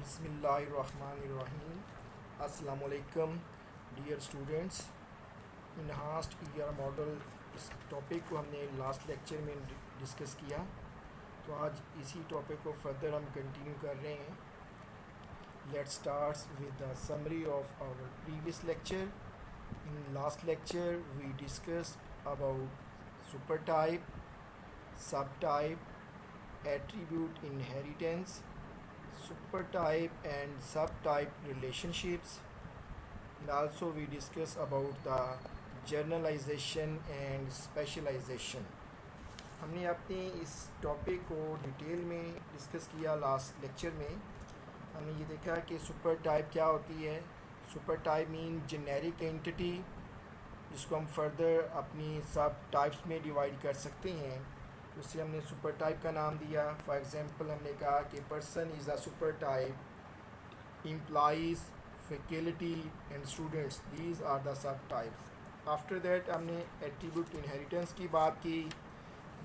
बिस्मिल्लाहिर्रहमानिर्रहीम। अस्सलाम वालेकुम dear students. Enhanced ER model, इस टॉपिक को हमने लास्ट लेक्चर में डिस्कस किया, तो आज इसी टॉपिक को फर्दर हम कंटिन्यू कर रहे हैं। Let's start with the summary of our previous lecture. In last lecture we discuss about super type, sub type, attribute inheritance, supertype and subtype relationships, and also we discuss about the generalization and specialization. हमने अपने इस topic को detail में discuss किया last lecture में। हमने ये देखा कि सुपर टाइप क्या होती है। Super type mean generic entity, जिसको हम फर्दर अपनी सब टाइप्स में डिवाइड कर सकते हैं। उसे हमने सुपर टाइप का नाम दिया। फॉर एग्जांपल हमने कहा कि person is a super type, employees, faculty and students, these are the sub types. After that हमने एट्रीब्यूट इनहेरिटेंस की बात की।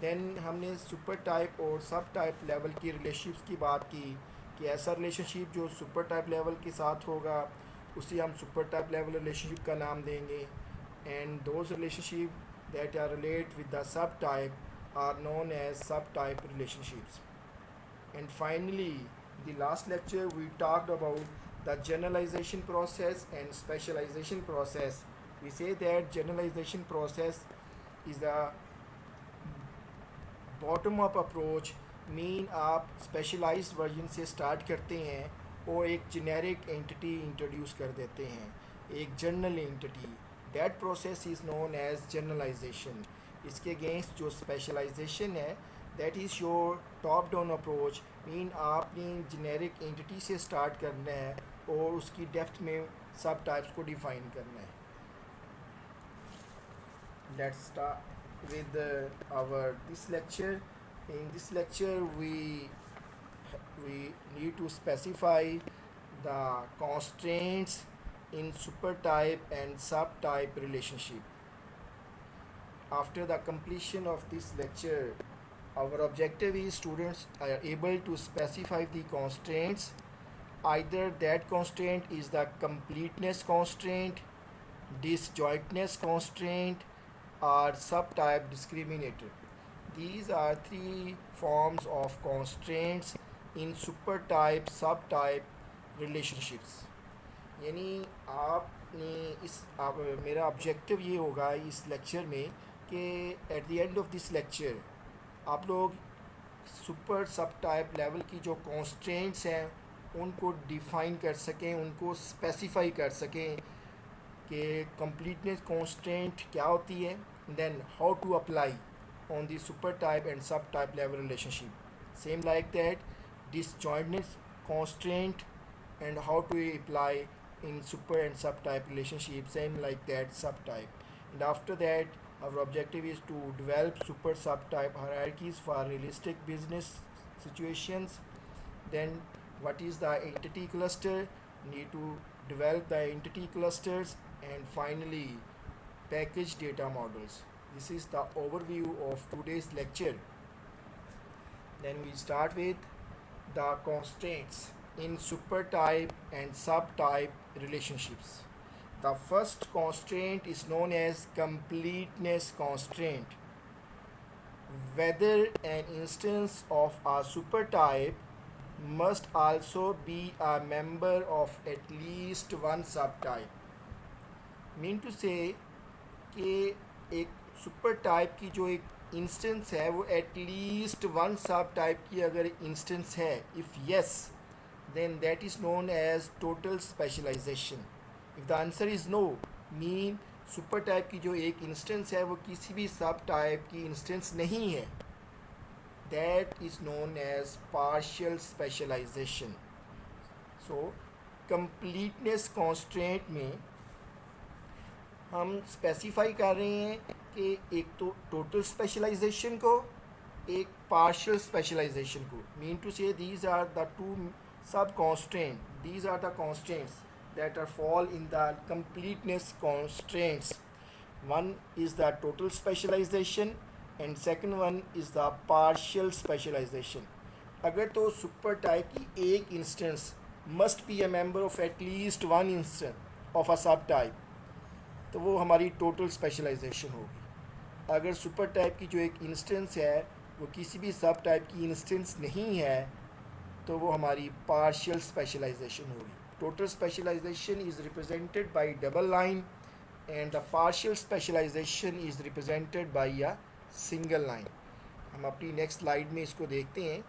देन हमने सुपर टाइप और सब टाइप लेवल की रिलेशनशिप्स की बात की कि ऐसा रिलेशनशिप जो सुपर टाइप लेवल के साथ होगा उसे हम सुपर टाइप लेवल रिलेशनशिप का नाम देंगे, and those relationship that are relate with the sub type are known as subtype relationships. And finally, the last lecture we talked about the generalization process and specialization process. We say that generalization process is a bottom up approach, mean आप specialized version से start करते हैं और एक generic entity introduce कर देते हैं, एक general entity. That process is known as generalization. इसके अगेंस्ट जो स्पेशलाइजेशन है, that is your top down approach, mean आपने जेनेरिक एंटिटी से स्टार्ट करना है और उसकी डेप्थ में सब टाइप्स को डिफाइन करना है। Let's start with our this lecture. In this lecture we need to specify the constraints in supertype and subtype relationship. After the completion of this lecture, our objective is students are able to specify the constraints. Either that constraint is the completeness constraint, disjointness constraint, or subtype discriminator. These are three forms of constraints in supertype subtype relationships. यानी आपने मेरा objective ये होगा इस lecture में कि at the end of this lecture आप लोग सुपर सब टाइप लेवल की जो कॉन्स्ट्रेंट्स हैं उनको डिफ़ाइन कर सकें, उनको स्पेसिफाई कर सकें कि कंप्लीटनेस कॉन्स्ट्रेंट क्या होती है, then how to apply on the super type and sub type level relationship, same like that disjointness constraint and how to apply in super and subtype relationship, same like that subtype. And after that our objective is to develop super subtype hierarchies for realistic business situations. Then what is the entity cluster, need to develop the entity clusters, and finally package data models. This is the overview of today's lecture. Then we start with the constraints in supertype and subtype relationships. The first constraint is known as completeness constraint. Whether an instance of a supertype must also be a member of at least one subtype. Mean to say कि एक super type की जो एक instance है वो at least one sub type की अगर instance है, if yes, then that is known as total specialization. If the answer is no, mean super type की जो एक इंस्टेंस है वो किसी भी सब टाइप की इंस्टेंस नहीं है, that is known as partial specialization. So completeness constraint में हम स्पेसिफाई कर रहे हैं कि एक तो टोटल स्पेशलाइजेशन को, एक पार्शियल स्पेशलाइजेशन को. Mean to say these are the two sub constraint, these are the constraints that are fall in the completeness constraints. One is the total specialization and second one is the partial specialization. अगर तो super type की एक instance must be a member of at least one instance of a subtype, तो वो हमारी total specialisation होगी। अगर super type की जो एक इंस्टेंस है वो किसी भी सब टाइप की इंस्टेंस नहीं है तो वो हमारी पार्शियल स्पेशलाइजेशन होगी। Total specialization is represented by double line and the partial specialization is represented by a single line. हम अपनी नेक्स्ट स्लाइड में इसको देखते हैं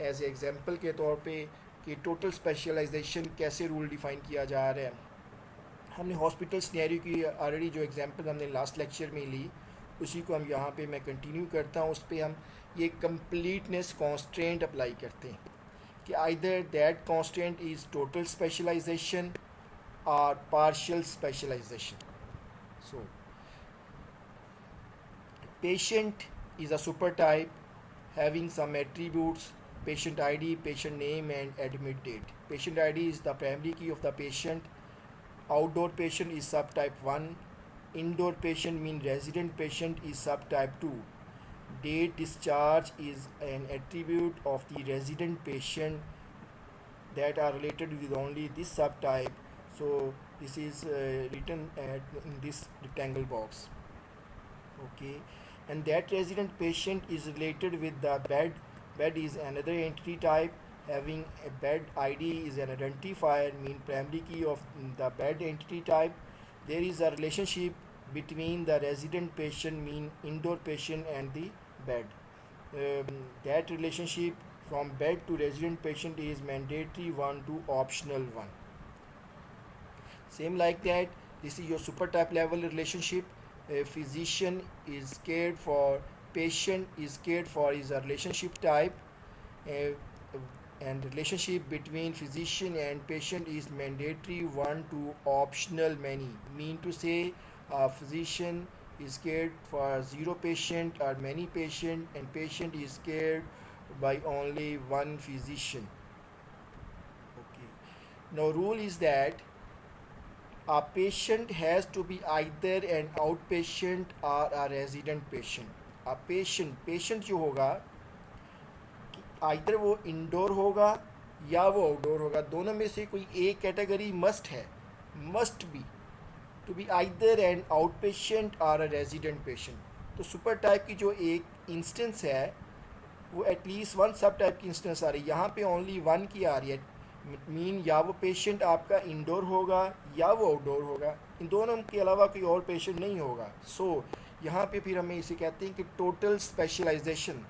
एज एग्जांपल के तौर पे कि टोटल स्पेशलाइजेशन कैसे रूल डिफ़ाइन किया जा रहा है। हमने हॉस्पिटल सिनेरियो की ऑलरेडी जो एग्जांपल हमने लास्ट लेक्चर में ली उसी को हम यहाँ पे मैं कंटिन्यू करता हूँ। उस पर हम ये कंप्लीटनेस कॉन्स्ट्रेंट अप्लाई करते हैं कि either that constraint is total specialization और partial specialization. So patient is a super type having some attributes: patient ID, patient name and admit date. Patient ID is the primary key of the patient. Outdoor patient is subtype 1. Indoor patient means resident patient is subtype 2. Date discharge is an attribute of the resident patient that are related with only this subtype. So this is written in this rectangle box. Okay, and that resident patient is related with the bed is another entity type having a bed id is an identifier mean primary key of the bed entity type. There is a relationship between the resident patient mean indoor patient and the bed. That relationship from bed to resident patient is mandatory one to optional one. Same like that, this is your super type level relationship. A physician is cared for, patient is cared for is a relationship type. uh, and relationship between physician and patient is mandatory one to optional many. Mean to say a physician is cared for zero patient or many patient and patient is cared by only one physician. Okay, now rule is that a patient has to be either an outpatient or a resident patient. a patient जो होगा either वो indoor होगा या वो outdoor होगा, दोनों में से कोई एक कैटेगरी मस्ट है, must be to be either an out patient और अ रेजिडेंट पेशेंट। तो सुपर टाइप की जो एक इंस्टेंस है वो एटलीस्ट वन सब टाइप की इंस्टेंस आ रही है, यहाँ पे ओनली वन की आ रही है। मीन या वो पेशेंट आपका इंडोर होगा या वो आउटडोर होगा, इन दोनों के अलावा कोई और पेशेंट नहीं होगा। सो यहाँ पे फिर हमें इसे कहते हैं कि टोटल स्पेशलाइजेशन,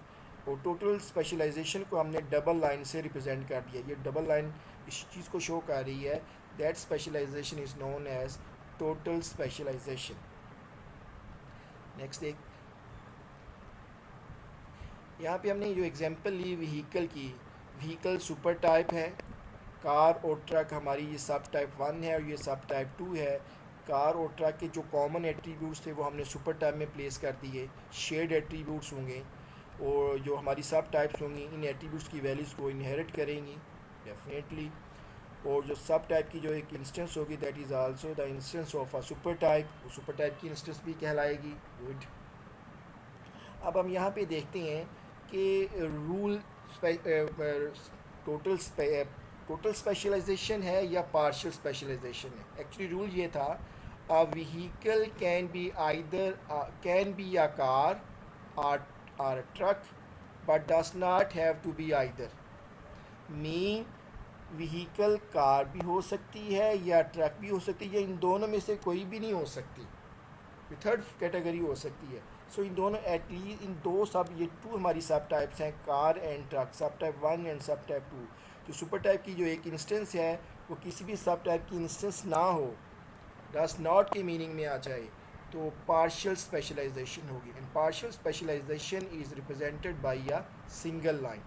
और टोटल स्पेशलाइजेशन को हमने डबल लाइन से रिप्रेजेंट कर दिया। ये डबल लाइन इस चीज़ को शो कर रही है, that specialization is known as total specialization. Next देख, यहाँ पे हमने जो एग्जांपल ली व्हीकल की, व्हीकल सुपर टाइप है, कार और ट्रक हमारी ये सब टाइप 1 है और ये सब टाइप 2 है। कार और ट्रक के जो कॉमन एट्रीब्यूट्स थे वो हमने सुपर टाइप में प्लेस कर दिए, शेड एट्रीब्यूट्स होंगे और जो हमारी सब टाइप्स होंगी इन एट्रीब्यूट्स की वैल्यूज़ को इनहेरिट करेंगी डेफिनेटली। और जो सब टाइप की जो एक इंस्टेंस होगी that is also the instance of a super type, वो सुपर टाइप की इंस्टेंस भी कहलाएगी। गुड, अब हम यहाँ पे देखते हैं कि रूल टोटल स्पेशलाइजेशन है या पार्शियल स्पेशलाइजेशन है। एक्चुअली रूल ये था, a vehicle can be either can be a car और truck but does not have to be either. Mean vehicle car भी हो सकती है या ट्रक भी हो सकती है, या इन दोनों में से कोई भी नहीं हो सकती, थर्ड कैटेगरी हो सकती है। सो इन दोनों एटलीस्ट इन दो सब ये टू हमारी सब टाइप्स हैं, कार एंड ट्रक, सब टाइप 1 एंड सब टाइप 2। तो सुपर टाइप की जो एक इंस्टेंस है वो किसी भी सब टाइप की इंस्टेंस ना हो, डस नॉट के मीनिंग में आ जाए तो पार्शियल स्पेशलाइजेशन होगी, and partial specialization is represented by a single line.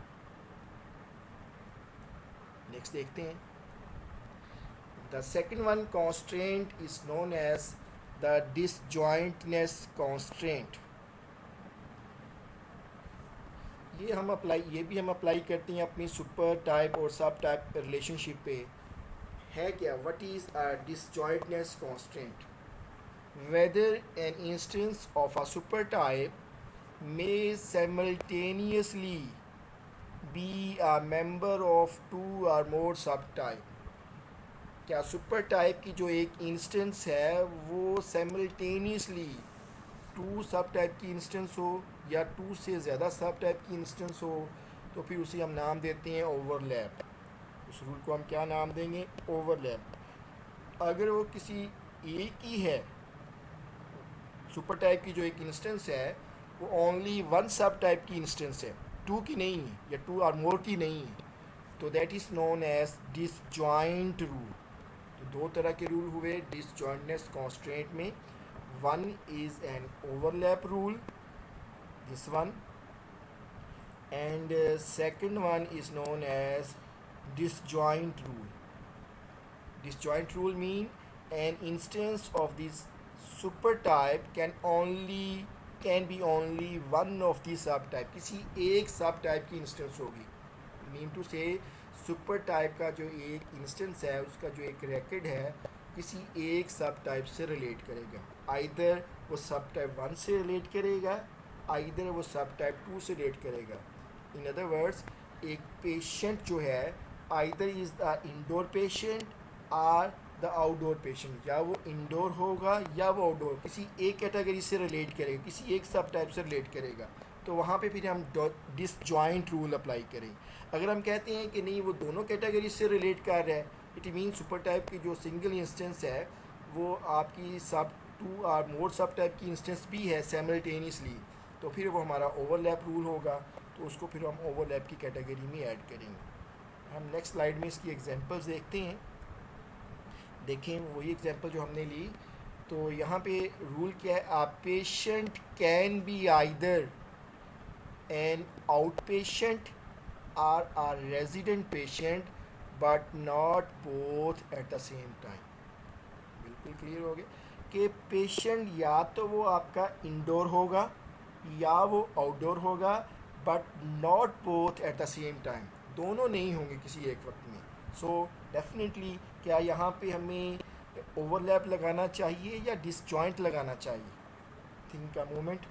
Next देखते हैं, the second one constraint is known as the disjointness constraint. ये भी हम अप्लाई करते हैं अपनी सुपर टाइप और सब टाइप रिलेशनशिप पे। है क्या, what is a disjointness constraint? Whether an instance of a super type may simultaneously be a member of two or more subtype। क्या सुपर टाइप की जो एक इंस्टेंस है वो साइमल्टेनियसली टू सब टाइप की इंस्टेंस हो या टू से ज़्यादा सब टाइप की इंस्टेंस हो, तो फिर उसे हम नाम देते हैं ओवरलैप। उस रूल को हम क्या नाम देंगे? ओवरलैप। अगर वो किसी एक ही है, सुपर टाइप की जो एक इंस्टेंस है वो ओनली वन सब टाइप की इंस्टेंस है, टू की नहीं है या टू और मोर की नहीं है, तो that is known as disjoint rule. तो दो तरह के रूल हुए डिसजॉइंटनेस कॉन्स्ट्रेंट में। One is an overlap rule, this one, and second one is known as disjoint rule. Disjoint rule mean an instance of this supertype can be only one of the subtype, किसी एक subtype की instance होगी। Mean to से super type का जो एक instance है उसका जो एक रैकेट है किसी एक सब टाइप से रिलेट करेगा। आइदर वो सब टाइप वन से रिलेट करेगा, आइदर वो सब टाइप टू से रिलेट करेगा। इन अदर वर्ड्स, एक पेशेंट जो है either is the indoor patient or the outdoor patient, या वो इंडोर होगा या वो आउटडोर, किसी एक कैटेगरी से रिलेट करेगा, किसी एक सब टाइप से रिलेट करेगा। तो वहाँ पे फिर हम डिसजॉइंट रूल अप्लाई करें। अगर हम कहते हैं कि नहीं वो दोनों कैटेगरी से रिलेट कर रहा है, इट मीन सुपर टाइप की जो सिंगल इंस्टेंस है वो आपकी सब टू और मोर सब टाइप की इंस्टेंस भी है साइमल्टेनियसली, तो फिर वो हमारा ओवरलैप रूल होगा, तो उसको फिर हम ओवरलैप की कैटेगरी में ऐड करेंगे। हम नेक्स्ट स्लाइड में इसकी एग्जांपल्स देखते हैं। देखें वही एग्जांपल जो हमने ली, तो यहाँ पे रूल क्या है? A patient can be either an out patient are a resident patient but not both at the same time। बिल्कुल क्लियर हो गया कि पेशेंट या तो वो आपका इंडोर होगा या वो आउटडोर होगा, but not both at the same time, दोनों नहीं होंगे किसी एक वक्त में। सो डेफिनेटली क्या यहाँ पे हमें ओवरलैप लगाना चाहिए या डिसजॉइंट लगाना चाहिए? Think a moment.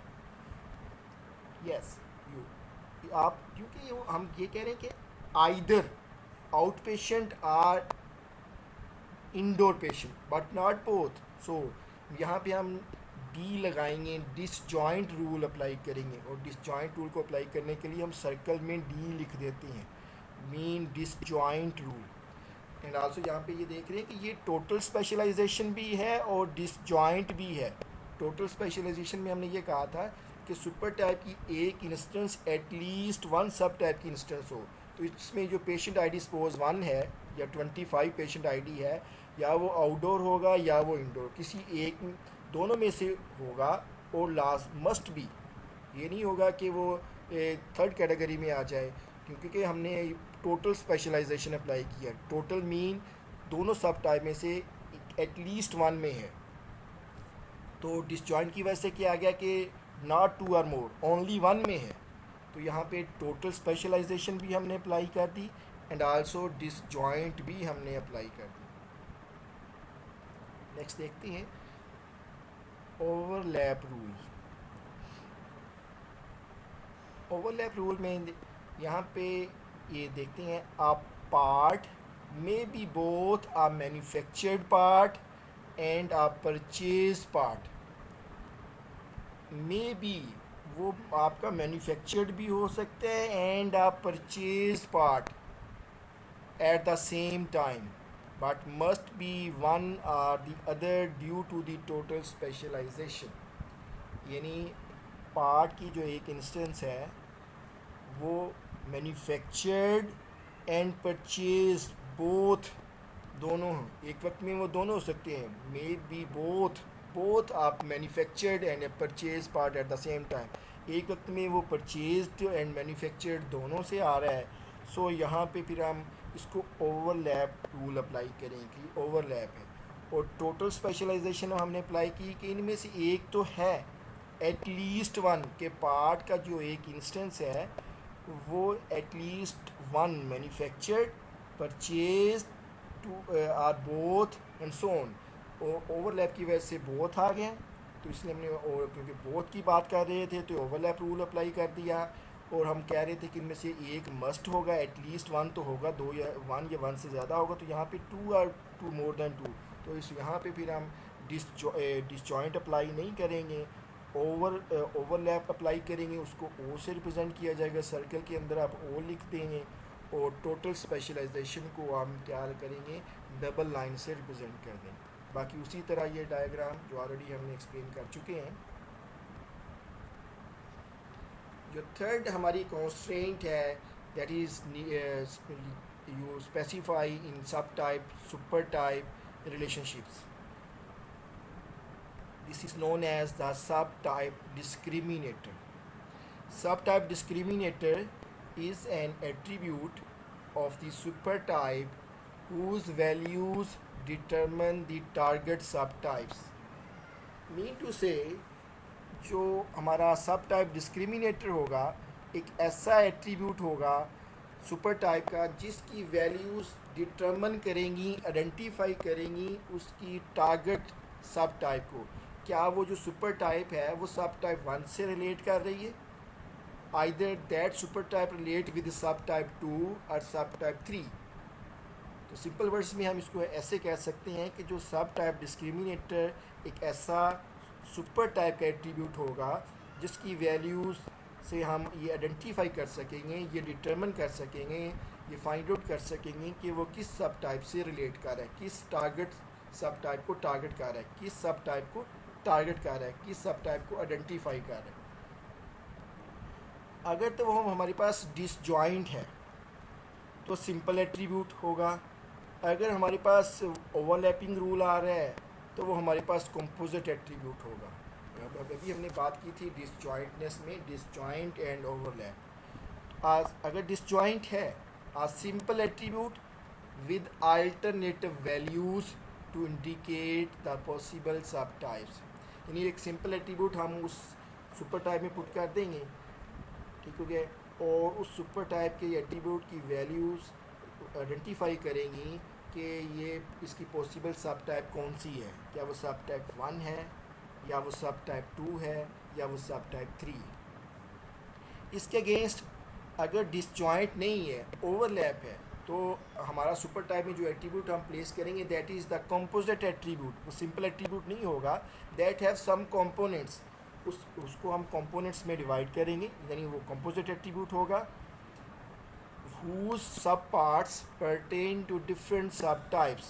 Yes, you आप, क्योंकि हम ये कह रहे हैं कि either out patient or indoor patient but not both, so यहाँ पे हम डी लगाएंगे, डिसजॉइंट रूल अप्लाई करेंगे, और डिसजॉइंट रूल को अप्लाई करने के लिए हम सर्कल में डी लिख देते हैं, mean disjoint rule. And also यहाँ पे ये देख रहे हैं कि ये टोटल स्पेशलाइजेशन भी है और डिसजॉइंट भी है। टोटल स्पेशलाइजेशन में हमने ये कहा था कि सुपर टाइप की एक instance at least one sub type की इंस्टेंस हो, तो इसमें जो पेशेंट आईडी सपोज 1 है या 25 पेशेंट आईडी है, या वो आउटडोर होगा या वो इंडोर, किसी एक दोनों में से होगा, और लास्ट मस्ट बी, ये नहीं होगा कि वो थर्ड कैटेगरी में आ जाए, क्योंकि हमने टोटल स्पेशलाइजेशन अप्लाई किया। टोटल मीन दोनों सब टाइप में से एटलीस्ट वन में है। तो डिसजॉइंट की वजह से क्या आ गया कि not two or more, only one में है, तो यहाँ पे टोटल स्पेशलाइजेशन भी हमने अप्लाई कर दी एंड आल्सो डिसजॉइंट भी हमने अप्लाई कर दी। नेक्स्ट देखते हैं ओवरलैप रूल। ओवरलैप रूल में यहाँ पे ये देखते हैं, a part may be both a manufactured part and a purchase part. May be वो आपका मैन्युफैक्चर्ड भी हो सकता है and a purchase part at the same time, but must be one or the other due to the total specialization. यानी part की जो एक इंस्टेंस है वो मैन्युफैक्चर्ड एंड परचेज बोथ, दोनों एक वक्त में वो दोनों हो सकते हैं। मे बी बोथ आप manufactured and purchase part at the same time, एक वक्त में वो परचेज्ड एंड मैन्युफैक्चर्ड दोनों से आ रहा है। सो यहाँ पे फिर हम इसको ओवरलैप रूल अप्लाई करें कि ओवरलैप है, और टोटल स्पेशलाइजेशन हमने अप्लाई की कि इनमें से एक तो है एटलीस्ट वन के पार्ट का जो एक इंस्टेंस है वो at least one manufactured purchase two or both and so on. Overlap की वजह से बोथ आ गए, तो इसलिए हमने क्योंकि बोथ की बात कर रहे थे तो ओवरलैप रूल अप्लाई कर दिया। और हम कह रहे थे कि इनमें से एक मस्ट होगा, एटलीस्ट वन तो होगा, दो या वन से ज़्यादा होगा, तो यहाँ पे टू और टू मोर देन टू, तो इस यहाँ पे फिर हम डिसजॉइंट अप्लाई नहीं करेंगे, ओवरलैप अप्लाई करेंगे, उसको ओ से रिप्रेजेंट किया जाएगा, सर्कल के अंदर आप ओ लिख देंगे, और टोटल स्पेशलाइजेशन को हम क्या करेंगे, डबल लाइन से रिप्रेजेंट कर देंगे। बाकी उसी तरह ये डायग्राम जो ऑलरेडी हमने एक्सप्लेन कर चुके हैं। जो थर्ड हमारी कॉन्स्ट्रेंट है, दैट इज़ यू स्पेसिफाई इन सब type super type relationships, this is known as the subtype discriminator. Subtype discriminator is an attribute of the supertype whose values determine the target subtypes. Mean to say, जो हमारा सब type discriminator होगा एक ऐसा attribute होगा super type का जिसकी values determine करेंगी, आइडेंटिफाई करेंगी उसकी टारगेट सब टाइप को। क्या वो जो सुपर टाइप है वो सब टाइप वन से रिलेट कर रही है, either that super type relate with सब टाइप टू और सब टाइप थ्री। तो सिंपल वर्ड्स में हम इसको ऐसे कह सकते हैं कि जो सब टाइप डिस्क्रिमिनेटर एक ऐसा सुपर टाइप का एट्रीब्यूट होगा जिसकी वैल्यूज़ से हम ये आइडेंटिफाई कर सकेंगे, ये डिटरमिन कर सकेंगे, ये फाइंड आउट कर सकेंगे कि वो किस सब टाइप से रिलेट कर रहा है, किस टारगेट सब टाइप को टारगेट कर रहा है, किस सब टाइप को टारगेट कर रहा है, किस सब टाइप को आइडेंटिफाई कर रहा है। अगर तो वो हमारे पास डिसजॉइंट है तो सिंपल एट्रीब्यूट होगा, अगर हमारे पास ओवरलैपिंग रूल आ रहा है तो वो हमारे पास कंपोजिट एट्रीब्यूट होगा। अभी हमने बात की थी डिसजॉइंटनेस में, डिसजॉइंट एंड ओवरलैप। आज अगर डिसजॉइंट है, a simple attribute with alternative values to indicate the possible sub types, यानी एक सिंपल एट्रीब्यूट हम उस सुपर टाइप में पुट कर देंगे, ठीक हो गया, और उस सुपर टाइप के एट्रीब्यूट की वैल्यूज़ आइडेंटिफाई करेंगी कि ये इसकी पॉसिबल सब टाइप कौन सी है, क्या वो सब टाइप वन है, या वो सब टाइप टू है, या वो सब टाइप थ्री। इसके अगेंस्ट अगर डिसजॉइंट नहीं है, ओवरलैप है, तो हमारा सुपर टाइप में जो एट्रीब्यूट हम प्लेस करेंगे that is the composite attribute. वो सिंपल एट्रीब्यूट नहीं होगा, दैट हैव सम कंपोनेंट्स, उसको हम कंपोनेंट्स में डिवाइड करेंगे, यानी वो कंपोजिट एट्रीब्यूट होगा whose subparts pertain to different subtypes.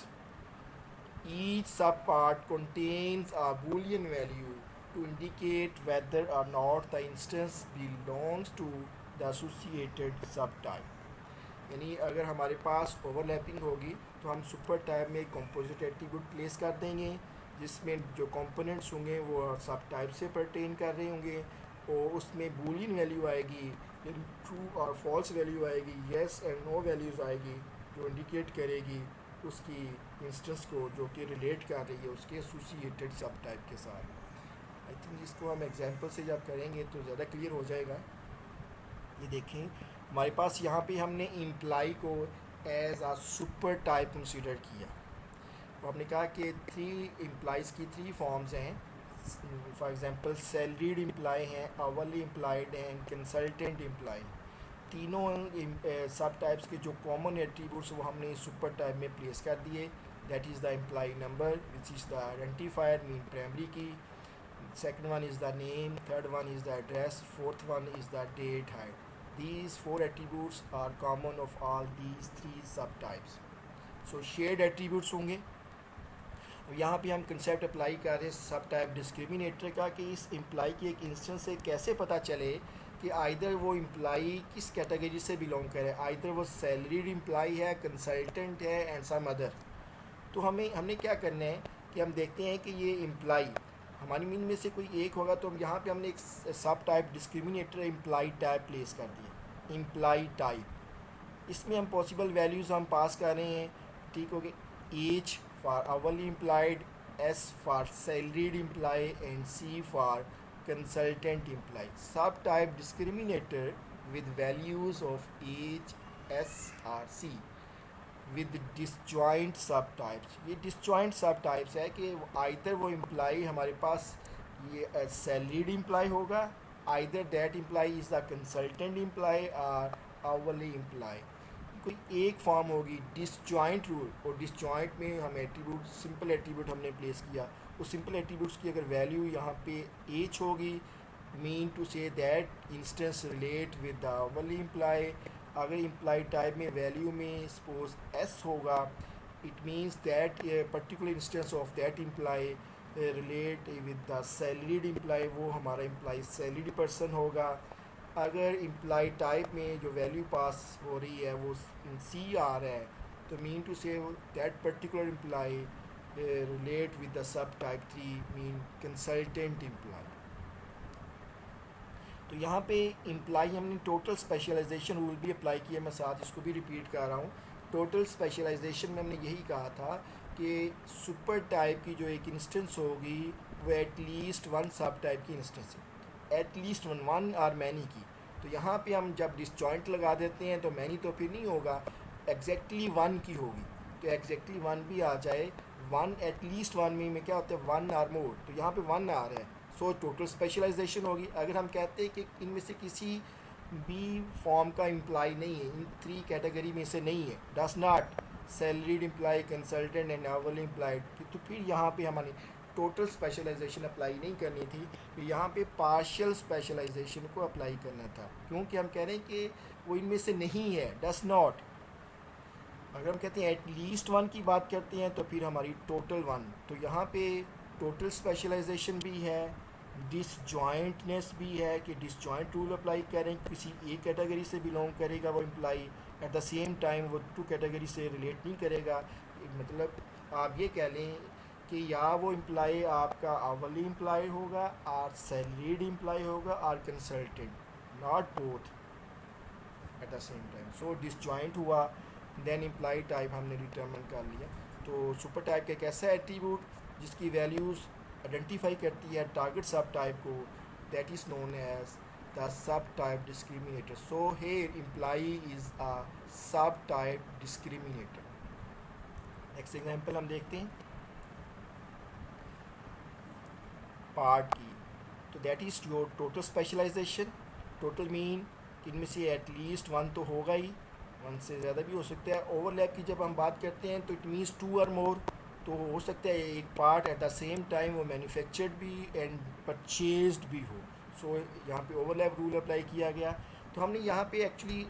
Each subpart contains a Boolean value to indicate whether or not the instance belongs to the associated subtype. यानी अगर हमारे पास ओवरलैपिंग होगी तो हम सुपर टाइप में कंपोजिट एट्रीब्यूट प्लेस कर देंगे जिसमें जो कंपोनेंट्स होंगे वो सब टाइप से परटेन कर रहे होंगे, और उसमें बूलियन वैल्यू आएगी, ट्रू और फॉल्स वैल्यू आएगी, येस एंड नो वैल्यूज़ आएगी जो इंडिकेट करेगी उसकी इंस्टेंस को जो कि रिलेट कर रही है उसके एसोसिएटेड सब टाइप के साथ। आई थिंक इसको हम एग्जांपल से जब करेंगे तो ज़्यादा क्लियर हो जाएगा। ये देखें, हमारे पास यहाँ पे हमने इम्प्लाई को एज आ सुपर टाइप कंसीडर किया, तो हमने कहा कि थ्री इम्प्लाइज की थ्री फॉर्म्स हैं, फॉर एग्जांपल सैलरीड इम्प्लाई हैं, आवरली इम्प्लाइड हैं, कंसल्टेंट इम्प्लाई। तीनों सब टाइप्स के जो कॉमन एट्रीब्यूट्स वो हमने सुपर टाइप में प्लेस कर दिए, that is the imply number which is the identifier mean primary की, second one is the name, third one is the address, fourth one is the date height. These four attributes are common of all these three subtypes. So shared attributes होंगे। यहाँ पे हम concept apply कर रहे हैं सब type discriminator का कि इस इम्प्लाई की एक इंस्टेंस से कैसे पता चले कि आइदर वो इम्प्लाई किस कैटेगरी से बिलोंग करे, आइदर वो सैलरीड इम्प्लाई है, कंसल्टेंट है एंड सम अदर। तो हमने क्या करना है कि हम देखते हैं कि ये इम्प्लाई हमारी मीन में से कोई एक होगा, तो हम यहाँ पे हमने एक सब type discriminator imply type place कर दिया, इम्प्लाई टाइप। इसमें हम पॉसिबल वैल्यूज़ हम पास कर रहे हैं, ठीक हो गए, H for hourly employed, S for salaried employee and C for consultant employee. Sub type discriminator with values of H, S R C with disjoint sub types. ये डिसजॉइंट सब टाइप्स है कि आइदर वो इम्प्लाई हमारे पास ये salaried employee होगा either that employee is the consultant employee or hourly employee. कोई एक फॉर्म होगी डिसजॉइंट रूल, और डिसजॉइंट में हम एट्रीब्यूट, सिंपल एट्रीब्यूट हमने प्लेस किया, उस सिंपल एट्रीब्यूट्स की अगर वैल्यू यहाँ पे एच होगी, mean to say that instance relate with the hourly employee. अगर एम्प्लॉय टाइप में वैल्यू में सपोज एस होगा, it means that a particular instance of that employee relate with the salaried employee, वो हमारा employ salaried person होगा। अगर employee type में जो वैल्यू पास हो रही है वो सी आ रहा है, तो mean to say that particular employee relate with the sub type 3, mean consultant employee. तो यहाँ पे इम्प्लाई हमने टोटल स्पेशलाइजेशन रूल भी अप्लाई किया, मैं साथ इसको भी रिपीट कर रहा हूँ। टोटल स्पेशलाइजेशन में हमने यही कहा था कि सुपर टाइप की जो एक इंस्टेंस होगी वो एटलीस्ट वन सब टाइप की इंस्टेंस है, एटलीस्ट वन और मैनी की। तो यहाँ पे हम जब डिसजॉइंट लगा देते हैं तो मैनी तो फिर नहीं होगा, एग्जैक्टली वन की होगी। तो एग्जैक्टली वन भी आ जाए, वन एटलीस्ट वन में क्या होता है, वन आर मोर, तो यहाँ पे वन आ रहा है, सो टोटल स्पेशलाइजेशन होगी। अगर हम कहते हैं कि इनमें से किसी बी फॉर्म का इम्प्लाई नहीं है, इन 3 कैटेगरी में से नहीं है, does not salaried employee, consultant and hourly employed, तो फिर यहाँ पे हमारी टोटल स्पेशलाइजेशन अप्लाई नहीं करनी थी, तो यहाँ पे पार्शियल स्पेशलाइजेशन को अप्लाई करना था, क्योंकि हम कह रहे हैं कि वो इनमें से नहीं है, डस नॉट। अगर हम कहते हैं एटलीस्ट वन की बात करते हैं तो फिर हमारी टोटल वन, तो यहाँ पे टोटल स्पेशलाइजेशन भी है, डिसजॉइंटनेस भी है कि डिसजॉइंट रूल अप्लाई करें, किसी एक कैटेगरी से बिलोंग करेगा वो employee, eight the same time वो 2 कैटेगरी से रिलेट नहीं करेगा। मतलब आप ये कह लें कि या वो एम्प्लॉई आपका आवरली एम्प्लॉय होगा और सैलरीड एम्प्लॉय होगा और consultant, not both at the same time. So disjoint हुआ, देन एम्प्लॉय टाइप हमने डिटरमिन कर लिया। तो सुपर टाइप का एक ऐसा एट्रीब्यूट जिसकी वैल्यूज़ आइडेंटिफाई करती है टारगेट सब टाइप को, that is known as the sub type discriminator. So here employee is a sub type discriminator. Next example हम देखते हैं पार्ट की, तो that is your total specialization. Total mean इनमें से एटलीस्ट वन तो होगा ही, वन से ज़्यादा भी हो सकता है। ओवरलैप की जब हम बात करते हैं तो इट मीन्स 2 और मोर, तो हो सकता है एक part at the same time वो मैन्युफैक्चर्ड भी एंड परचेज्ड भी हो। सो यहाँ पे ओवरलैप रूल अप्लाई किया गया। तो हमने यहाँ पे एक्चुअली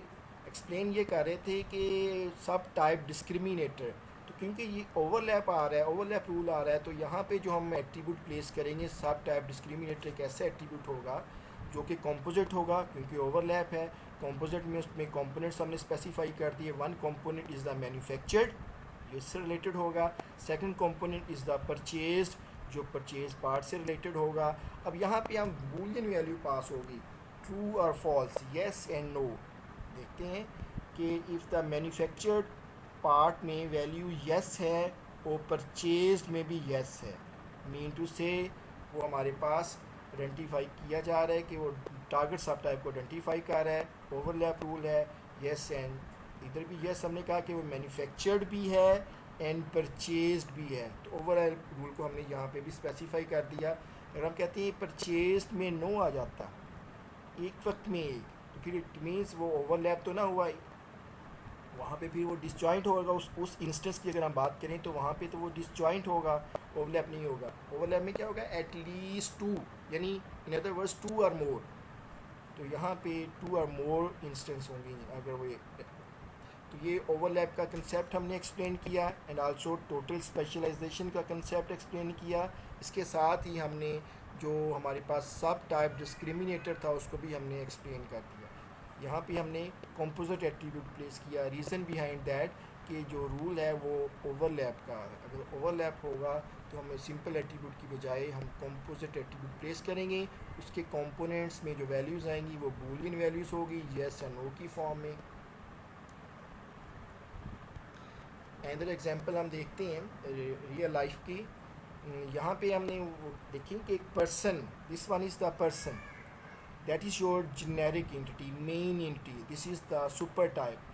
एक्सप्लेन ये कर रहे थे कि सब टाइप डिस्क्रिमिनेटर, तो क्योंकि ये ओवरलैप आ रहा है, ओवरलैप रूल आ रहा है, तो यहाँ पे जो हम एट्रीब्यूट प्लेस करेंगे सब टाइप डिस्क्रिमिनेटर एक ऐसा एट्रीब्यूट होगा जो कि कॉम्पोजिट होगा, क्योंकि ओवरलैप है। कॉम्पोजिट में उसमें कंपोनेंट्स हमने स्पेसिफाई कर दिए, one component is the manufactured, जो इससे रिलेटेड होगा। Second component is the purchase, जो परचेज पार्ट से रिलेटेड होगा। अब यहाँ पे हम बूलियन वैल्यू पास होगी, ट्रू और फॉल्स, येस एंड नो। देखते हैं कि इफ़ द मैन्युफैक्चर्ड पार्ट में वैल्यू येस है और परचेज में भी येस है, मीन टू से वो हमारे पास आइडेंटिफाई किया जा रहा है कि वो टारगेट सब टाइप को आइडेंटिफाई कर रहा है। ओवरलैप रूल है, येस एंड, इधर भी येस हमने कहा कि वो मैन्युफैक्चर्ड भी है एंड परचेज्ड भी है, तो ओवरऑल रूल को हमने यहाँ पे भी स्पेसिफाई कर दिया। अगर हम कहते हैं परचेज्ड में नो आ जाता एक वक्त में एक, तो फिर इट मीन्स वो ओवरलैप तो ना हुआ, वहाँ पे फिर वो डिसजॉइंट होगा। उस इंस्टेंस की अगर हम बात करें तो वहाँ पे तो वो डिसजॉइंट होगा, ओवरलैप नहीं होगा। ओवरलैप में क्या होगा, एटलीस्ट 2, यानी इन अदर वर्ड्स 2 और मोर, तो यहाँ पे 2 और मोर इंस्टेंस होंगी अगर वो। तो ये ओवरलैप का कंसेप्ट हमने एक्सप्लेन किया एंड आल्सो टोटल स्पेशलाइजेशन का कंसेप्ट एक्सप्लेन किया। इसके साथ ही हमने जो हमारे पास सब टाइप डिस्क्रिमिनेटर था उसको भी हमने एक्सप्लेन कर दिया। यहाँ पे हमने कंपोजिट एट्रीब्यूट प्लेस किया, रीज़न बिहाइंड दैट कि जो रूल है वो ओवरलैप का है। अगर ओवरलैप होगा तो हमें सिंपल एट्रीब्यूट की बजाय हम कंपोजिट एट्रीब्यूट प्लेस करेंगे, उसके कंपोनेंट्स में जो वैल्यूज़ आएंगी वो बूलियन वैल्यूज़ होगी, येस या नो की फॉर्म में। अदर एग्जांपल हम देखते हैं रियल लाइफ की। यहाँ पे हमने देखें कि एक person, this one is the person, that is your generic entity, main entity. This is the super type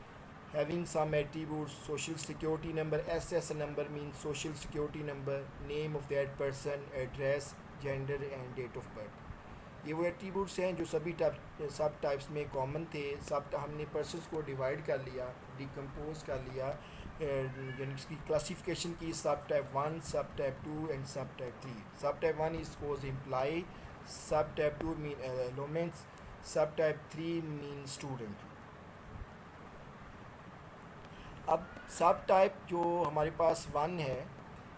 having some attributes, social security number, SSN number means social security number, name of that person, address, gender and date of birth. ये वो attributes हैं जो सभी सब types में common थे। सब हमने पर्सन्स को डिवाइड कर लिया, डिकम्पोज कर लिया, यानी इसकी क्लासिफिकेशन की सब टाइप 1, सब टाइप 2 एंड सब टाइप 3। सब type 1 is cause imply, sub type 2 mean elements, सब टाइप 3 मीन स्टूडेंट। अब सब टाइप जो हमारे पास 1 है,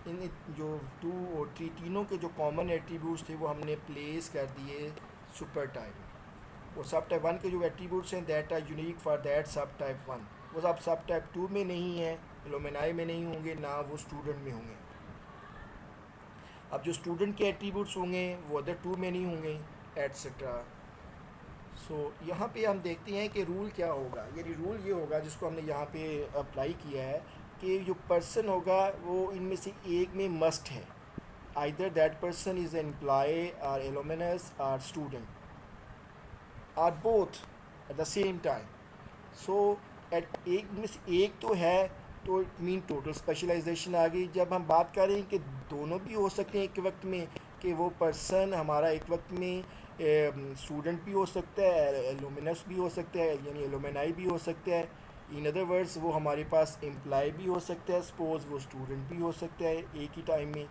इन जो 2 और 3 तीनों के जो कॉमन एट्रीब्यूट्स थे वो हमने प्लेस कर दिए सुपर टाइप। और सब टाइप 1 के जो एट्रीब्यूट्स हैं that are unique for that sub type 1, वो सब टाइप 2 में नहीं है, एलोमेनाई में नहीं होंगे, ना वो स्टूडेंट में होंगे। अब जो स्टूडेंट के एट्रीब्यूट्स होंगे वो अदर 2 में नहीं होंगे, एट्सेट्रा। सो यहाँ पे हम देखते हैं कि रूल क्या होगा। यानी रूल ये होगा जिसको हमने यहाँ पे अप्लाई किया है कि जो पर्सन होगा वो इनमें से एक में मस्ट है, either that person is employee और एलोमिनस और स्टूडेंट और both at the same time. So at एक में से एक तो है, तो इट मीन टोटल स्पेशलाइजेशन आ गई। जब हम बात करें कि दोनों भी हो सकते हैं एक वक्त में, कि वो पर्सन हमारा एक वक्त में स्टूडेंट भी हो सकता है, एलुमिनस भी हो सकता है, यानी एलुमिनाई भी हो सकता है। इन अदर वर्ड्स वो हमारे पास एम्प्लॉय भी हो सकता है, सपोज वो स्टूडेंट भी हो सकता है एक ही टाइम में।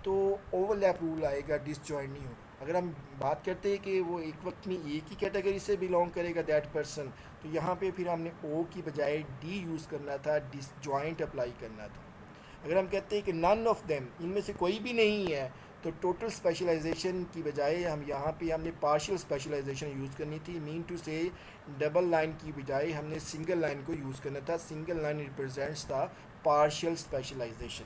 तो ओवरलैप रूल आएगा, डिसजॉइंट नहीं होगा। अगर हम बात करते हैं कि वो एक वक्त में एक ही कैटेगरी से बिलोंग करेगा दैट पर्सन, तो यहाँ पे फिर हमने ओ की बजाय डी यूज़ करना था, डिसजॉइंट अप्लाई करना था। अगर हम कहते हैं कि नन ऑफ देम, इनमें से कोई भी नहीं है, तो टोटल स्पेशलाइजेशन की बजाय हम यहाँ पे हमने पार्शियल स्पेशलाइजेशन यूज़ करनी थी। मीन टू से डबल लाइन की बजाय हमने सिंगल लाइन को यूज़ करना था। सिंगल लाइन रिप्रेजेंट्स था पार्शियल स्पेशलाइजेशन।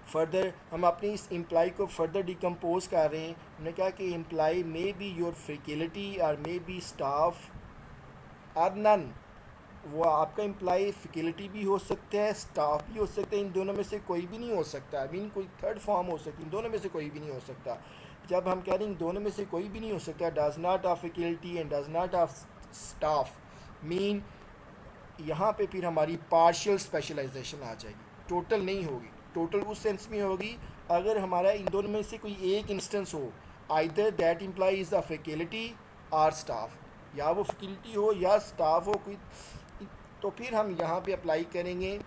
फर्दर हम अपनी इस इम्प्लाई को फर्दर डिकम्पोज कर रहे हैं। हमने कहा कि imply may be your faculty और मे बी स्टाफ और नन। वो आपका इम्प्लाई फैकल्टी भी हो सकता है, स्टाफ भी हो सकता है, इन दोनों में से कोई भी नहीं हो सकता। आई मीन कोई थर्ड फॉर्म हो सकती है, इन दोनों में से कोई भी नहीं हो सकता। जब हम कह रहे हैं इन दोनों में से कोई भी नहीं हो सकता, does not of faculty and does not of staff, mean यहाँ पे फिर हमारी पार्शियल स्पेशलाइजेशन आ जाएगी, टोटल नहीं होगी। टोटल उस सेंस में होगी अगर हमारा इन दोनों में से कोई एक इंस्टेंस हो, either that implies the faculty और स्टाफ, या वो फैकल्टी हो या स्टाफ हो कोई, तो फिर हम यहाँ पे अप्लाई करेंगे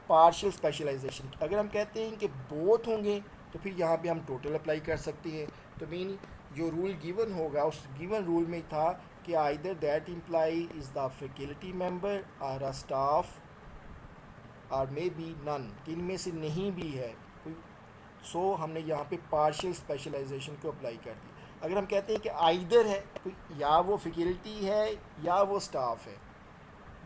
पार्शियल स्पेशलाइजेशन। अगर हम कहते हैं कि बोथ होंगे तो फिर यहाँ पे हम टोटल अप्लाई कर सकते हैं। तो मीन जो रूल गिवन होगा उस गिवन रूल में था कि either that imply is the faculty member और अ स्टाफ और मे बी नन, इनमें से नहीं भी है कोई। सो हमने यहाँ पे पार्शियल स्पेशलाइजेशन को अप्लाई कर दी। अगर हम कहते हैं कि आइदर है कोई, या वो फैकल्टी है या वो स्टाफ है,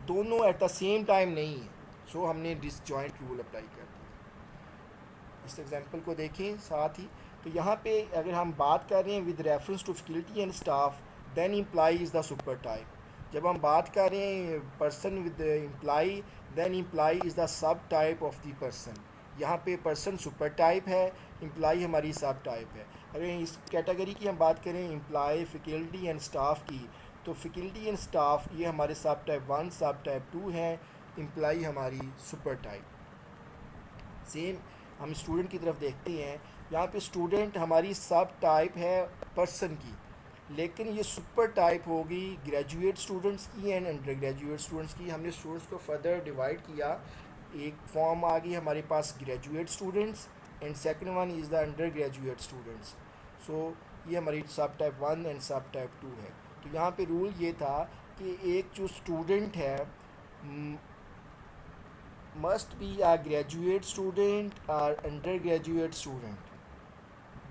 दोनों एट द सेम टाइम नहीं है, सो हमने डिसजॉइंट रूल अप्लाई कर दिया। इस एग्जांपल को देखें साथ ही। तो यहाँ पे अगर हम बात कर रहे हैं with reference to faculty and staff, then employee is the super type. जब हम बात कर रहे हैं person with employee, then employee is the sub type of the person. यहाँ पे पर्सन सुपर टाइप है, इम्प्लाई हमारी सब टाइप है। अगर इस कैटेगरी की हम बात करें इम्प्लाई फैकल्टी एंड स्टाफ की, तो फैकल्टी एंड स्टाफ ये हमारे सब टाइप 1 सब टाइप 2 हैं, इम्प्लाई हमारी सुपर टाइप। सेम हम स्टूडेंट की तरफ देखते हैं, यहाँ पे स्टूडेंट हमारी सब टाइप है पर्सन की, लेकिन ये सुपर टाइप होगी ग्रेजुएट स्टूडेंट्स की एंड अंडर ग्रेजुएट स्टूडेंट्स की। हमने स्टूडेंट्स को फर्दर डिवाइड किया, एक फॉर्म आ गई हमारे पास graduate students and second one is the under graduate students. So ये हमारी sub type 1 and sub type 2 है। तो यहाँ पे रूल ये था कि एक जो स्टूडेंट है must be a graduate student or undergraduate student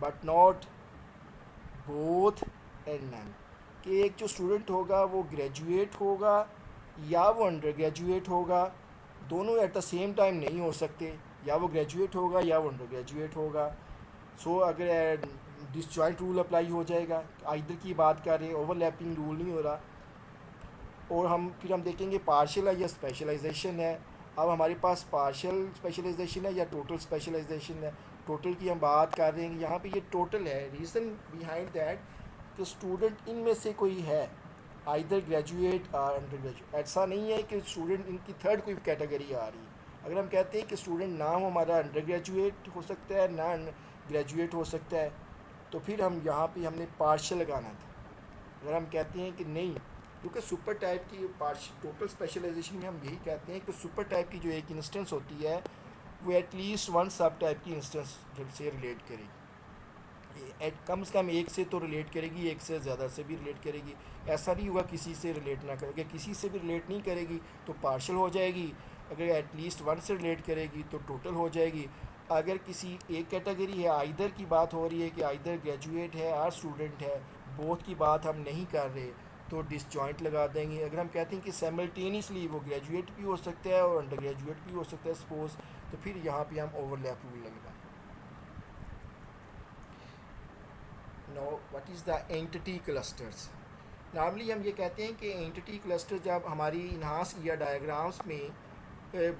but not both and none। कि एक जो स्टूडेंट होगा वो ग्रेजुएट होगा या वो अंडर ग्रेजुएट होगा, दोनों एट द सेम टाइम नहीं हो सकते, या वो ग्रेजुएट होगा या वो अंडर ग्रेजुएट होगा। सो अगर डिसजॉइंट रूल अप्लाई हो जाएगा, आइदर की बात कर रहे हैं, ओवरलैपिंग रूल नहीं हो रहा। और हम देखेंगे पार्शियल है या स्पेशलाइजेशन है। अब हमारे पास पार्शियल स्पेशलाइजेशन है या टोटल स्पेशलाइजेशन है। टोटल की हम बात कर रहे हैं, यहाँ पे ये टोटल है। रीज़न बिहाइंड दैट कि स्टूडेंट इनमें से कोई है, आइदर ग्रेजुएट और अंडर ग्रेजुएट। ऐसा नहीं है कि स्टूडेंट इनकी थर्ड कोई कैटेगरी आ रही है। अगर हम कहते हैं कि स्टूडेंट ना हो हमारा अंडर ग्रेजुएट हो सकता है, ना ग्रेजुएट हो सकता है, तो फिर हम यहाँ पे हमने पार्शियल लगाना था। अगर हम कहते हैं कि नहीं, क्योंकि सुपर टाइप की टोटल स्पेशलाइजेशन में हम यही कहते हैं कि सुपर टाइप की जो एक इंस्टेंस होती है वो एटलीस्ट वन सब टाइप की इंस्टेंस से रिलेट करेगी, कम से कम एक से तो रिलेट करेगी, एक से ज़्यादा से भी रिलेट करेगी। ऐसा नहीं हुआ किसी से रिलेट ना करेगी, किसी से भी रिलेट नहीं करेगी तो पार्शल हो जाएगी, अगर एटलीस्ट वन से रिलेट करेगी तो टोटल हो जाएगी। अगर किसी एक कैटेगरी है, आइदर की बात हो रही है कि आइदर ग्रेजुएट है और स्टूडेंट है, बोथ की बात हम नहीं कर रहे, तो डिसजॉइंट लगा देंगे। अगर हम कहते हैं कि साइमल्टेनियसली वो ग्रेजुएट भी हो सकता है और अंडर ग्रेजुएट भी हो सकता है सपोज, तो फिर यहाँ पे हम ओवरलैप रूल लगाएंगे। No, what is the entity clusters. Normally हम ये कहते हैं कि एंटिटी क्लस्टर जब हमारी इनहांस या डायग्राम्स में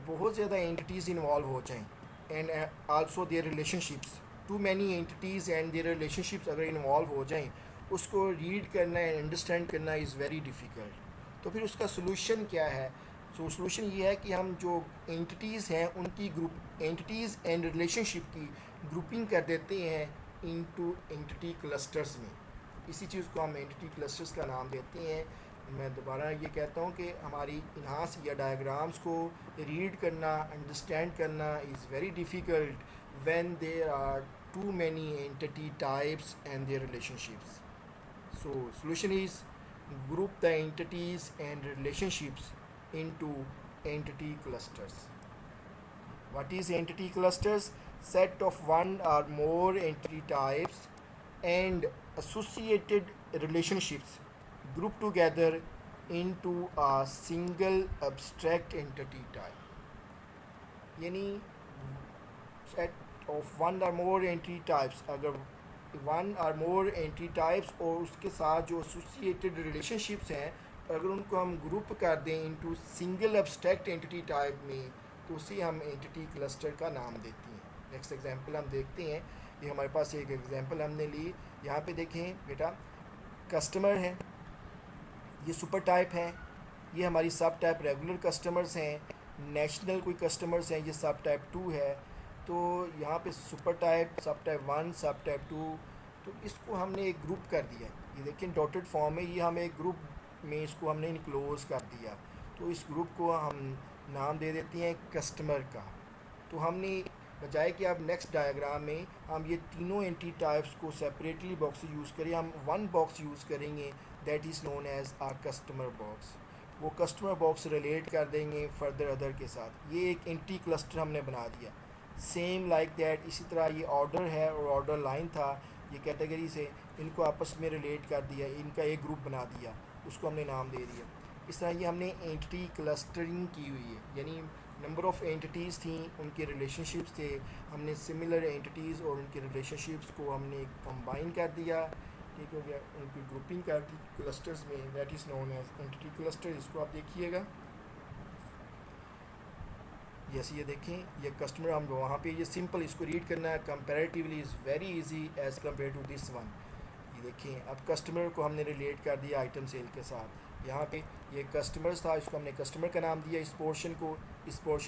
बहुत ज़्यादा एंटिटीज़ इन्वॉल्व हो जाएं and also their relationships, too many entities and their relationships अगर इन्वॉल्व हो जाएं, उसको रीड करना एंड अंडरस्टैंड करना इज़ वेरी डिफ़िकल्ट। तो फिर उसका सोल्यूशन क्या है? सो सोल्यूशन ये है कि हम जो एंटिटीज़ हैं उनकी ग्रुप एंटिटीज़ एंड रिलेशनशिप की ग्रुपिंग कर देते हैं इनटू एंटिटी क्लस्टर्स में। इसी चीज़ को हम एंटिटी क्लस्टर्स का नाम देते हैं। मैं दोबारा ये कहता हूँ कि हमारी इनहांस या डायग्राम्स को रीड करना, अंडरस्टैंड करना is very difficult when there are too many entity types and their relationships. So solution is group the entities and relationships into entity clusters. What is entity clusters? Set of one or more entity types and associated relationships grouped together into a single abstract entity type. यानी set of one or more entity types, अगर one or more entity types और उसके साथ जो associated relationships हैं, अगर उनको हम ग्रुप कर दें into single abstract entity type में, तो उसे हम एंटिटी क्लस्टर का नाम देते हैं। नेक्स्ट एग्जांपल हम देखते हैं। ये हमारे पास एक एग्जांपल हमने ली, यहाँ पे देखें बेटा, कस्टमर है, ये सुपर टाइप है, ये हमारी सब टाइप रेगुलर कस्टमर्स हैं, नेशनल कोई कस्टमर्स हैं, ये सब टाइप 2 है। तो यहाँ पे सुपर टाइप, सब टाइप 1, सब टाइप 2, तो इसको हमने एक ग्रुप कर दिया। ये देखिए डॉटेड फॉर्म में, ये हम एक ग्रुप में इसको हमने इनक्लोज कर दिया। तो इस ग्रुप को हम नाम दे देते हैं कस्टमर का। तो हमने बजाय कि अब नेक्स्ट डायग्राम में हम ये तीनों एंटिटी टाइप्स को सेपरेटली बॉक्स यूज़ करें, हम वन बॉक्स यूज़ करेंगे that is known as a customer box. वो कस्टमर बॉक्स रिलेट कर देंगे फर्दर अदर के साथ। ये एक एंटिटी क्लस्टर हमने बना दिया। सेम लाइक दैट, इसी तरह ये ऑर्डर है और ऑर्डर लाइन था, ये कैटेगरी से इनको आपस में रिलेट कर दिया, इनका एक ग्रुप बना दिया, उसको हमने नाम दे दिया। इस तरह ये हमने एंटिटी क्लस्टरिंग की हुई है, यानी नंबर ऑफ़ एंटिटीज़ थी, उनके रिलेशनशिप्स थे, हमने सिमिलर एंटिटीज़ और उनके रिलेशनशिप्स को हमने कंबाइन कर दिया, ठीक हो गया, उनकी ग्रुपिंग कर दी क्लस्टर्स में, that is known as entity cluster. इसको आप देखिएगा, जैसे ये देखें, ये कस्टमर हम वहाँ पे ये सिंपल इसको रीड करना है, comparatively is very easy as compare to this one. ये देखें, अब कस्टमर को हमने रिलेट कर दिया आइटम सेल के साथ। यहाँ पे ये कस्टमर्स था, इसको हमने कस्टमर का नाम दिया, इस पोर्शन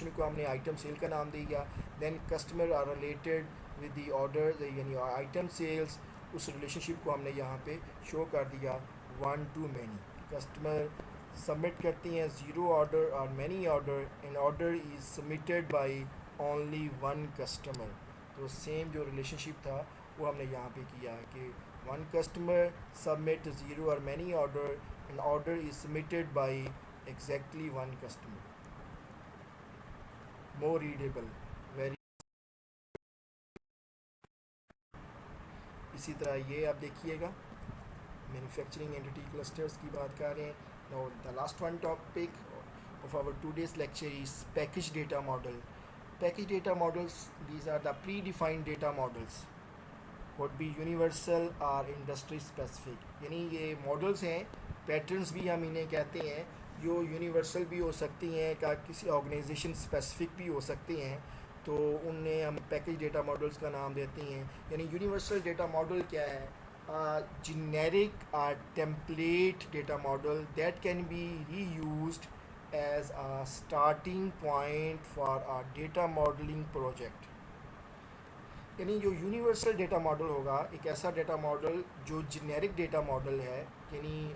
को हमने आइटम सेल का नाम दिया। Then customer are related with the order, यानी आइटम सेल्स, उस रिलेशनशिप को हमने यहाँ पे शो कर दिया one to many. Customer submit करती हैं ज़ीरो ऑर्डर और many order, and order is submitted by only one customer. तो सेम जो रिलेशनशिप था वो हमने यहाँ पे किया कि वन कस्टमर सबमिट ज़ीरो और many order and order is submitted by exactly one customer. More readable, very. इसी तरह ये आप देखिएगा, मैन्युफैक्चरिंग एंटिटी क्लस्टर्स की बात कर रहे हैं। Now the last one topic of our today's lecture is package data model. Package data models, these are the predefined data models, could be universal or industry specific। यानी ये models हैं, patterns भी हम इन्हें कहते हैं, जो यूनिवर्सल भी हो सकती हैं, का किसी ऑर्गेनाइजेशन स्पेसिफिक भी हो सकते हैं, तो उन्हें हम पैकेज डेटा मॉडल्स का नाम देते हैं। यानी यूनिवर्सल डेटा मॉडल क्या है? Generic template data model that can be reused as a starting point for a data modeling project। यानी जो यूनिवर्सल डेटा मॉडल होगा एक ऐसा डेटा मॉडल जो जेनेरिक डेटा मॉडल है, यानी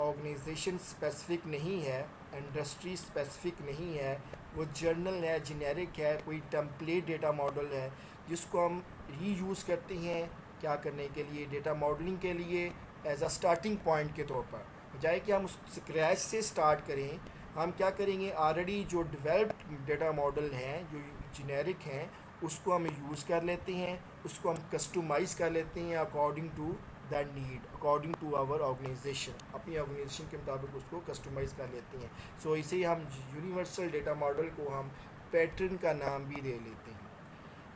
ऑर्गेनाइजेशन स्पेसिफिक नहीं है, इंडस्ट्री स्पेसिफिक नहीं है, वो जर्नल है, जेनेरिक है, कोई टेम्पलेट डेटा मॉडल है जिसको हम रीयूज़ करते हैं क्या करने के लिए, डेटा मॉडलिंग के लिए एज अ स्टार्टिंग पॉइंट के तौर पर। बजाय कि हम उस स्क्रैच से स्टार्ट करें, हम क्या करेंगे, ऑलरेडी जो डेवलप्ड डेटा मॉडल हैं जो जेनेरिक हैं उसको हम यूज़ कर लेते हैं, उसको हम कस्टमाइज़ कर लेते हैं according to that need, according to our organization, अपनी ऑर्गेनाइजेशन के मुताबिक उसको कस्टमाइज़ कर लेते हैं। सो इसे हम यूनिवर्सल डेटा मॉडल को हम पैटर्न का नाम भी दे लेते हैं।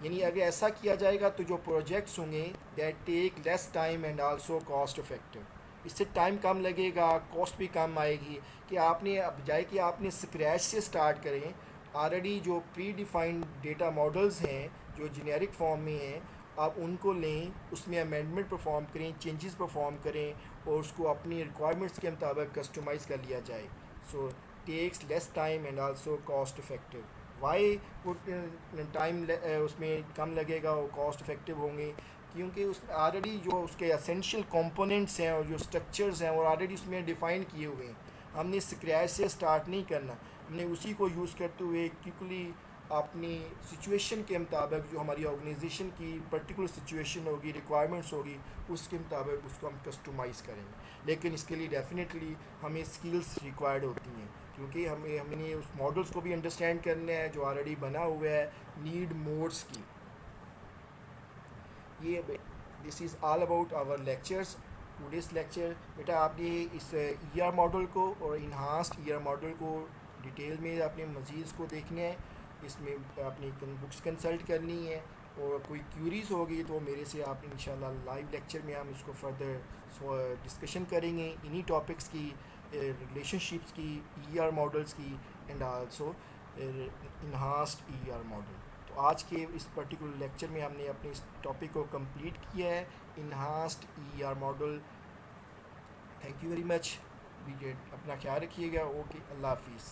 यानी अगर ऐसा किया जाएगा तो जो प्रोजेक्ट्स होंगे that take less time and also cost effective, इससे टाइम कम लगेगा, कॉस्ट भी कम आएगी। कि आपने अब बजाय कि आपने स्क्रैच से स्टार्ट करें, ऑलरेडी जो प्री डिफाइंड डेटा मॉडल्स हैं जो जेनेरिक फॉर्म में हैं, आप उनको लें, उसमें अमेंडमेंट परफॉर्म करें, चेंजेस परफॉर्म करें और उसको अपनी रिक्वायरमेंट्स के मुताबिक कस्टमाइज़ कर लिया जाए। So takes less time and also cost effective. Why वो टाइम उसमें कम लगेगा और कॉस्ट इफेक्टिव होंगे, क्योंकि उस ऑलरेडी जो उसके एसेंशियल कंपोनेंट्स हैं और जो स्ट्रक्चर्स हैं वो ऑलरेडी उसमें डिफ़ाइन किए हुए हैं। हमने स्क्रैच से स्टार्ट नहीं करना, हमने उसी को यूज़ करते हुए क्विकली अपनी सिचुएशन के मुताबिक, जो हमारी ऑर्गेनाइजेशन की पर्टिकुलर सिचुएशन होगी, रिक्वायरमेंट्स होगी, उसके मुताबिक उसको हम कस्टमाइज़ करेंगे। लेकिन इसके लिए डेफिनेटली हमें स्किल्स रिक्वायर्ड होती हैं, क्योंकि हमने उस मॉडल्स को भी अंडरस्टैंड करना है जो ऑलरेडी बना हुआ है, नीड मोड्स की। ये this is all about our lectures, today's lecture. बेटा आपने इस ईआर मॉडल को और इन्हांस्ड ईआर मॉडल को डिटेल में आपने मज़ीद को देखना है, इसमें अपनी बुक्स कंसल्ट करनी है, और कोई क्यूरीज़ होगी तो मेरे से आप इंशाल्लाह लाइव लेक्चर में हम इसको फर्दर डिस्कशन करेंगे, इन्हीं टॉपिक्स की, रिलेशनशिप्स की, ईआर मॉडल्स की, and also enhanced ER model. तो आज के इस पर्टिकुलर लेक्चर में हमने अपने इस टॉपिक को कंप्लीट किया है, enhanced ER model. Thank you very much. अपना ख्याल रखिएगा। ओके, अल्लाह हाफिज़।